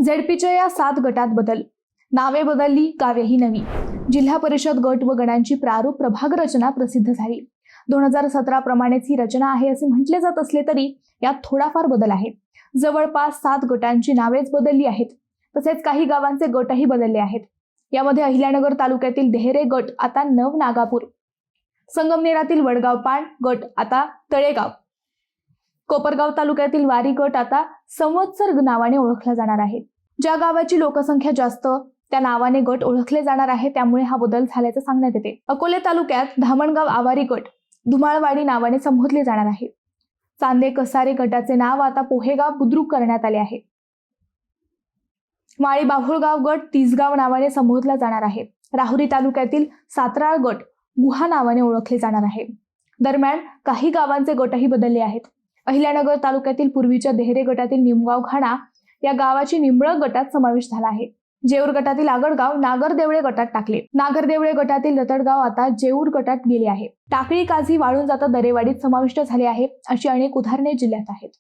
झेडपीच्या या 7 गटात बदल, नावे बदलली, गावेही नवी. जिल्हा परिषद गट व गणांची प्रारूप प्रभाग रचना प्रसिद्ध झाली. 2017 प्रमाणेच ही रचना आहे असे म्हटले जात असले तरी यात थोडाफार बदल आहे. जवळपास 7 गटांची नावेच बदलली आहेत. तसेच काही गावांचे गटही बदलले आहेत. यामध्ये अहिल्यानगर तालुक्यातील देहरे गट आता नवनागापूर, संगमनेरातील वडगावपाण गट आता तळेगाव, कोपरगाव तालुक्यातील वारी गट आता संवत्सर नावाने ओळखला जाणार आहे. ज्या गावाची लोकसंख्या जास्त त्या नावाने गट ओळखले जाणार आहे, त्यामुळे हा बदल झाल्याचे सांगण्यात येते. अकोले तालुक्यात धामणगाव आवारी गट धुमाळवाडी नावाने संबोधले जाणार आहे. चांदे कसारे गटाचे नाव आता पोहेगाव बुद्रुक करण्यात आले आहे. माळी बाभुळगाव गट तिसगाव नावाने संबोधला जाणार आहे. राहुरी तालुक्यातील सातराळ गट गुहा नावाने ओळखले जाणार आहे. दरम्यान काही गावांचे गटही बदलले आहेत. अहिल्यानगर तालुक्यातील पूर्वीच्या देहरे गटातील निमगाव घाणा या गावाची निंबळ गटात समावेश झाला आहे. जेऊर गटातील आगडगाव नागरदेवळे गटात टाकले. नागरदेवळे गटातील रतडगाव आता जेऊर गटात गेले आहे. टाकळी काझी वाळून जाता दरेवाडीत समाविष्ट झाले आहे. अशी अनेक उदाहरणे जिल्ह्यात आहेत.